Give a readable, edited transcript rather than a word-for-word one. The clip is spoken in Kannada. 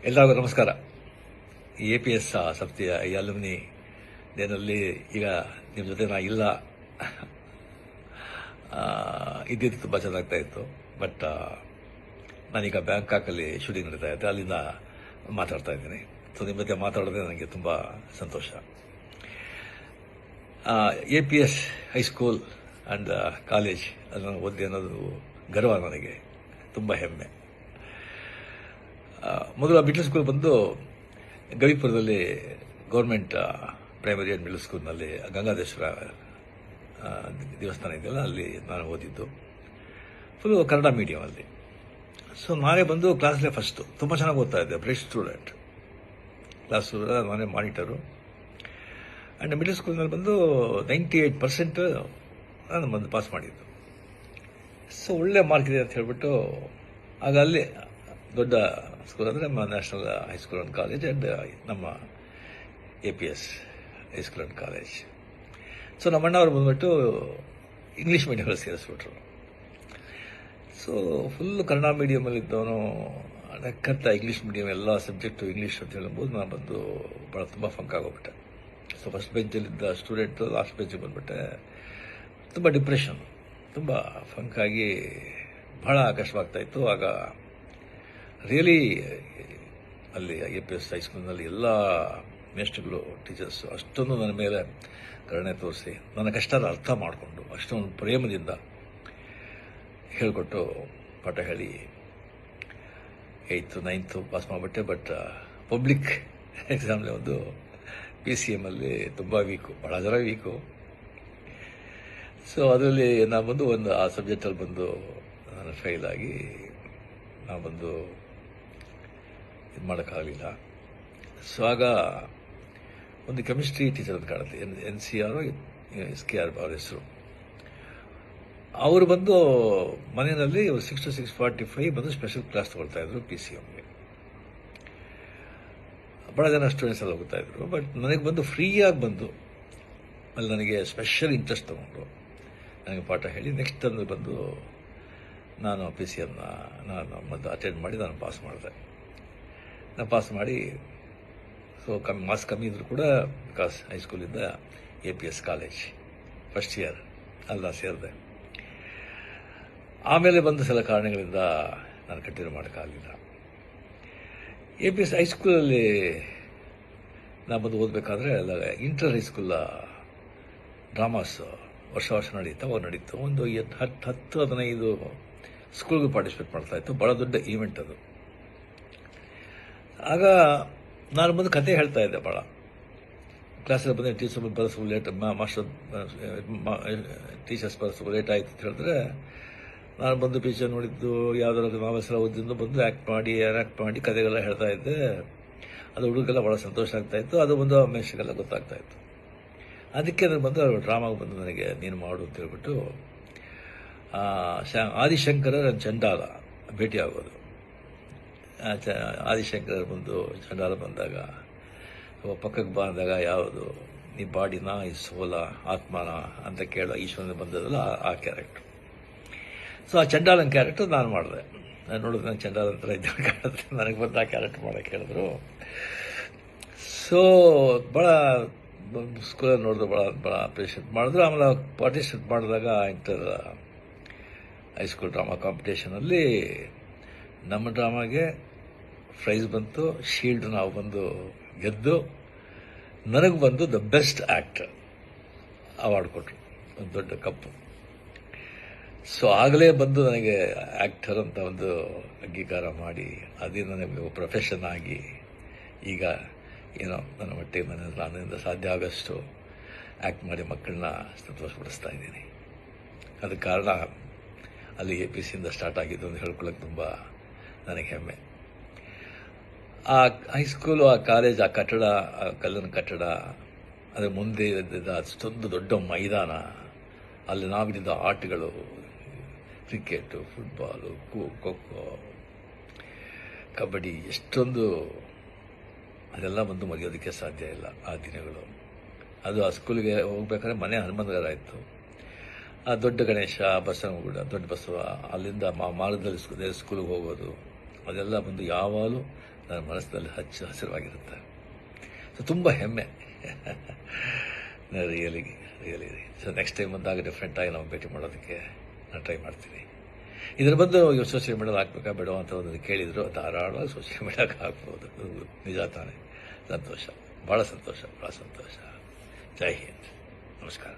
ಎಲ್ಲರಿಗೂ ನಮಸ್ಕಾರ. APS ಸಂಸ್ಥೆಯ ಈ ಅಲ್ಯುಮಿನಿ ಡೇನಲ್ಲಿ ಈಗ ನಿಮ್ಮ ಜೊತೆ ನಾ ಇಲ್ಲ. ಇದ್ದಿದ್ದು ತುಂಬ ಚೆನ್ನಾಗ್ತಾ ಇತ್ತು. ಬಟ್ ನಾನೀಗ ಬ್ಯಾಂಕಾಕಲ್ಲಿ ಶೂಟಿಂಗ್ ನಡೀತಾ ಇದ್ದೆ, ಅಲ್ಲಿಂದ ಮಾತಾಡ್ತಾ ಇದ್ದೀನಿ. ಸೊ ನಿಮ್ಮ ಜೊತೆ ಮಾತಾಡೋದೇ ನನಗೆ ತುಂಬ ಸಂತೋಷ. APS ಹೈಸ್ಕೂಲ್ ಆ್ಯಂಡ್ ಕಾಲೇಜ್ ಅದನ್ನು ಓದಿ ಅನ್ನೋದು ಗರ್ವ, ನನಗೆ ತುಂಬ ಹೆಮ್ಮೆ. ಮೊದಲು ಮಿಡ್ಲ್ ಸ್ಕೂಲ್ ಬಂದು ಗವಿಪುರದಲ್ಲಿ ಗೌರ್ಮೆಂಟ್ ಪ್ರೈಮರಿ ಆ್ಯಂಡ್ ಮಿಡ್ಲ್ ಸ್ಕೂಲ್ನಲ್ಲಿ ಗಂಗಾಧೇಶ್ವರ ದೇವಸ್ಥಾನ ಇದೆಯಲ್ಲ, ಅಲ್ಲಿ ನಾನು ಓದಿದ್ದು. ಫುಲ್ಲು ಕನ್ನಡ ಮೀಡಿಯಮಲ್ಲಿ. ಸೊ ನಾನೇ ಬಂದು ಕ್ಲಾಸ್ಲೇ ಫಸ್ಟು, ತುಂಬ ಚೆನ್ನಾಗಿ ಓದ್ತಾ ಇದ್ದೆ, ಬ್ರೈಟ್ ಸ್ಟೂಡೆಂಟ್. ಕ್ಲಾಸ್ ನಾನೇ ಮಾನಿಟರು. ಆ್ಯಂಡ್ ಮಿಡ್ಲ್ ಸ್ಕೂಲ್ನಲ್ಲಿ ಬಂದು 98% ನಾನು ಬಂದು ಪಾಸ್ ಮಾಡಿದ್ದು. ಸೊ ಒಳ್ಳೆ ಮಾರ್ಕ್ ಇದೆ ಅಂತ ಹೇಳಿಬಿಟ್ಟು ಆಗ ಅಲ್ಲಿ ದೊಡ್ಡ ಸ್ಕೂಲ್ ಅಂದರೆ ನಮ್ಮ national high school and college and ನಮ್ಮ APS high school and college. So ನಮ್ಮ ಅಣ್ಣವ್ರು ಬಂದ್ಬಿಟ್ಟು ಇಂಗ್ಲೀಷ್ ಮೀಡಿಯಮಲ್ಲಿ ಸೇರಿಸ್ಬಿಟ್ರು. ಸೊ ಫುಲ್ಲು ಕನ್ನಡ ಮೀಡಿಯಮಲ್ಲಿದ್ದವನು ಕತ್ತ ಇಂಗ್ಲೀಷ್ ಮೀಡಿಯಮ್ ಎಲ್ಲ ಸಬ್ಜೆಕ್ಟು ಇಂಗ್ಲೀಷ್ ಅಂತ ಹೇಳ್ಬೋದು. ನಾನು ಬಂದು ಭಾಳ ತುಂಬ ಫಂಕ್ ಆಗೋಗ್ಬಿಟ್ಟೆ. ಸೊ ಫಸ್ಟ್ ಬೆಂಚಲ್ಲಿದ್ದ ಸ್ಟೂಡೆಂಟು ಲಾಸ್ಟ್ ಬೆಂಚಿಗೆ ಬಂದುಬಿಟ್ಟೆ. ತುಂಬ ಡಿಪ್ರೆಷನ್, ತುಂಬ ಫಂಕಾಗಿ ಭಾಳ ಕಷ್ಟವಾಗ್ತಾಯಿತ್ತು. ಆಗ ರಿಯಲಿ ಅಲ್ಲಿ APS ಹೈಸ್ಕೂಲ್ನಲ್ಲಿ ಎಲ್ಲ ಮೇಸ್ಟ್ರುಗಳು, ಟೀಚರ್ಸು ಅಷ್ಟೊಂದು ನನ್ನ ಮೇಲೆ ಕರುಣೆ ತೋರಿಸಿ ನನ್ನ ಕಷ್ಟನ ಅರ್ಥ ಮಾಡಿಕೊಂಡು ಅಷ್ಟೊಂದು ಪ್ರೇಮದಿಂದ ಹೇಳಿಕೊಟ್ಟು ಪಾಠ ಹೇಳಿ 8th 9th ಪಾಸ್ ಮಾಡಿಬಿಟ್ಟೆ. ಬಟ್ ಪಬ್ಲಿಕ್ ಎಕ್ಸಾಮ್ಲಿ ಒಂದು PCM ಅಲ್ಲಿ ತುಂಬ ವೀಕು, ಭಾಳ ಜನ ವೀಕು. ಸೊ ಅದರಲ್ಲಿ ನಾನು ಬಂದು ಆ ಸಬ್ಜೆಕ್ಟಲ್ಲಿ ಬಂದು ನಾನು ಫೇಲ್ ಆಗಿ ನಾನು ಬಂದು ಇದು ಮಾಡೋಕ್ಕಾಗಲಿಲ್ಲ. ಸೊ ಆಗ ಒಂದು ಕೆಮಿಸ್ಟ್ರಿ ಟೀಚರ್ ಅಂತ ಕಾಣುತ್ತೆ, NCR SKR ಅವ್ರ ಹೆಸರು. ಅವರು ಬಂದು ಮನೆಯಲ್ಲಿ 6 to 6:45 ಬಂದು ಸ್ಪೆಷಲ್ ಕ್ಲಾಸ್ ತೊಗೊಳ್ತಾ ಇದ್ರು PCMಗೆ. ಭಾಳ ಜನ ಸ್ಟೂಡೆಂಟ್ಸ್ ಎಲ್ಲ ಹೋಗ್ತಾ ಇದ್ರು. ಬಟ್ ನನಗೆ ಬಂದು ಫ್ರೀಯಾಗಿ ಬಂದು ಅಲ್ಲಿ ನನಗೆ ಸ್ಪೆಷಲ್ ಇಂಟ್ರೆಸ್ಟ್ ತೊಗೊಂಡು ನನಗೆ ಪಾಠ ಹೇಳಿ ನೆಕ್ಸ್ಟ್ ತಂದು ಬಂದು ನಾನು PCMನ ನಾನು ಮತ್ತು ಅಟೆಂಡ್ ಮಾಡಿ ನಾನು ಪಾಸ್ ಮಾಡಿದೆ. ನಾನು ಪಾಸ್ ಮಾಡಿ ಸೊ ಮಾರ್ಕ್ಸ್ ಕಮ್ಮಿ ಇದ್ದರೂ ಕೂಡ ಬಿಕಾಸ್ ಹೈಸ್ಕೂಲಿಂದ APS ಕಾಲೇಜ್ ಫಸ್ಟ್ ಇಯರ್ ಅಲ್ಲ ಸೇರಿದೆ. ಆಮೇಲೆ ಬಂದ ಸಲ ಕಾರಣಗಳಿಂದ ನಾನು ಕಂಟಿನ್ಯೂ ಮಾಡೋಕ್ಕಾಗಲಿಲ್ಲ. APS ಹೈಸ್ಕೂಲಲ್ಲಿ ನಾನು ಬಂದು ಓದಬೇಕಾದ್ರೆ ಅಲ್ಲ ಇಂಟರ್ ಹೈಸ್ಕೂಲ ಡ್ರಾಮಾಸ್ ವರ್ಷ ನಡೀತು. ಒಂದು 10-15 ಸ್ಕೂಲ್ಗೆ ಪಾರ್ಟಿಸಿಪೇಟ್ ಮಾಡ್ತಾಯಿತ್ತು. ಭಾಳ ದೊಡ್ಡ ಈವೆಂಟ್ ಅದು. ಆಗ ನಾನು ಬಂದು ಕತೆ ಹೇಳ್ತಾ ಇದ್ದೆ ಭಾಳ. ಕ್ಲಾಸಲ್ಲಿ ಬಂದರೆ ಟೀಚರ್ ಬರೆಸು ಲೇಟ್, ಟೀಚರ್ಸ್ ಬರೆಸು ಲೇಟ್ ಆಯಿತು ಅಂತ ಹೇಳಿದ್ರೆ ನಾನು ಬಂದು ಟೀಚರ್ ನೋಡಿದ್ದು ಯಾವುದಾದ್ರು ನಾವೆಲ್ಲ ಓದಿದ್ದು ಬಂದು ಆ್ಯಕ್ಟ್ ಮಾಡಿ ಕತೆಗೆಲ್ಲ ಹೇಳ್ತಾ ಇದ್ದೆ. ಅದು ಹುಡುಗರಿಗೆಲ್ಲ ಭಾಳ ಸಂತೋಷ ಆಗ್ತಾಯಿತ್ತು. ಅದು ಬಂದು ಮೇಷ್ಟ್ರಿಗೆಲ್ಲ ಗೊತ್ತಾಗ್ತಾಯಿತ್ತು. ಅದಕ್ಕೆ ನನಗೆ ಬಂದು ಡ್ರಾಮಾಗೆ ಬಂದು ನನಗೆ ನೀನು ಮಾಡು ಅಂತ ಹೇಳ್ಬಿಟ್ಟು ಆದಿಶಂಕರ ಚಂಡಾಲ ಭೇಟಿ ಆಗೋದು. ಆದಿಶಂಕರ ಬಂದು ಚಂಡಾಲ ಬಂದಾಗ ಪಕ್ಕಕ್ಕೆ ಬಂದಾಗ ಯಾವುದು ನೀ ಬಾಡಿನ ಈ ಸೋಲ ಆತ್ಮನ ಅಂತ ಕೇಳೋ ಈಶ್ವರನ ಬಂದದಲ್ಲ ಆ ಕ್ಯಾರೆಕ್ಟ್ರು. ಸೊ ಆ ಚಂಡಾಲನ ಕ್ಯಾರೆಕ್ಟರ್ ನಾನು ಮಾಡಿದೆ. ನಾನು ನೋಡಿದ್ರೆ ನಾನು ಚಂಡಾಲನ ಥರ ಇದ್ದ ಕಾಣುತ್ತೆ. ನನಗೆ ಬಂದು ಆ ಕ್ಯಾರೆಕ್ಟರ್ ಮಾಡೋಕ್ಕೆ ಹೇಳಿದ್ರು. ಸೊ ಭಾಳ ಸ್ಕೂಲಲ್ಲಿ ನೋಡಿದ್ರು, ಭಾಳ ಅಪ್ರಿಷಿಯೇಟ್ ಮಾಡಿದ್ರು. ಆಮೇಲೆ ಪಾರ್ಟಿಸಿಪೇಟ್ ಮಾಡಿದಾಗ ಇಂಟರ್ ಹೈಸ್ಕೂಲ್ ಡ್ರಾಮಾ ಕಾಂಪಿಟೇಷನಲ್ಲಿ ನಮ್ಮ ಡ್ರಾಮಾಗೆ ಪ್ರೈಸ್ ಬಂತು, ಶೀಲ್ಡ್ ನಾವು ಬಂದು ಗೆದ್ದು ನನಗೆ ಬಂದು ದ ಬೆಸ್ಟ್ ಆ್ಯಕ್ಟರ್ ಅವಾರ್ಡ್ ಕೊಟ್ಟರು, ಒಂದು ದೊಡ್ಡ ಕಪ್ಪು. ಸೊ ಆಗಲೇ ಬಂದು ನನಗೆ ಆ್ಯಕ್ಟರ್ ಅಂತ ಒಂದು ಅಂಗೀಕಾರ ಮಾಡಿ ಅದೇ ನನಗೆ ಪ್ರೊಫೆಷನ್ ಆಗಿ ಈಗ ಏನೋ ನನ್ನ ಮಟ್ಟಿಗೆ ನನ್ನಿಂದ ಸಾಧ್ಯ ಆಗೋಷ್ಟು ಆ್ಯಕ್ಟ್ ಮಾಡಿ ಮಕ್ಕಳನ್ನ ಸಂತೋಷಪಡಿಸ್ತಾ ಇದ್ದೀನಿ. ಅದಕ್ಕೆ ಕಾರಣ ಅಲ್ಲಿ APSಯಿಂದ ಸ್ಟಾರ್ಟ್ ಆಗಿದ್ದು ಅಂತ ಹೇಳ್ಕೊಳ್ಳೋಕೆ ತುಂಬ ನನಗೆ ಹೆಮ್ಮೆ. ಆ ಹೈಸ್ಕೂಲು, ಆ ಕಾಲೇಜ್, ಆ ಕಟ್ಟಡ, ಆ ಕಲ್ಲಿನ ಕಟ್ಟಡ, ಅದರ ಮುಂದೆ ಇದ್ದ ಅಷ್ಟೊಂದು ದೊಡ್ಡ ಮೈದಾನ, ಅಲ್ಲಿ ನಾವಿದ್ದ ಆಟಗಳು, ಕ್ರಿಕೆಟು, ಫುಟ್ಬಾಲು, ಖೋ-ಖೋ, ಕಬಡ್ಡಿ, ಎಷ್ಟೊಂದು ಅದೆಲ್ಲ ಬಂದು ಮುಗಿಯೋದಕ್ಕೆ ಸಾಧ್ಯ ಇಲ್ಲ ಆ ದಿನಗಳು. ಅದು ಆ ಸ್ಕೂಲಿಗೆ ಹೋಗ್ಬೇಕಾದ್ರೆ ಮನೆ ಹನುಮಂತಗರ ಇತ್ತು. ಆ ದೊಡ್ಡ ಗಣೇಶ, ಬಸವನಗುಡ, ದೊಡ್ಡ ಬಸವ, ಅಲ್ಲಿಂದ ಮಾರ್ಗದಲ್ಲಿ ಸ್ಕೂಲಿಗೆ ಹೋಗೋದು, ಅದೆಲ್ಲ ಬಂದು ಯಾವಾಗಲೂ ನನ್ನ ಮನಸ್ಸಿನಲ್ಲಿ ಹಸಿರವಾಗಿರುತ್ತೆ. ಸೊ ತುಂಬ ಹೆಮ್ಮೆ. ರಿಯಲಿ ಸೊ ನೆಕ್ಸ್ಟ್ ಟೈಮ್ ಬಂದಾಗ ಡಿಫ್ರೆಂಟಾಗಿ ನಾವು ಭೇಟಿ ಮಾಡೋದಕ್ಕೆ ನಾನು ಟ್ರೈ ಮಾಡ್ತೀನಿ. ಇದರ ಬಂದು ಸೋಷಿಯಲ್ ಮೀಡಿಯಾದಲ್ಲಿ ಹಾಕ್ಬೇಕಾ ಬೇಡ ಅಂತ ಒಂದು ಕೇಳಿದ್ರು, ಧಾರಾಳವಾಗಿ ಸೋಷಿಯಲ್ ಮೀಡಿಯಾಕ್ಕೆ ಹಾಕ್ಬೋದು. ನಿಜ ತಾನೇ. ಸಂತೋಷ, ಭಾಳ ಸಂತೋಷ. ಜೈ ಹಿಂದ್, ನಮಸ್ಕಾರ.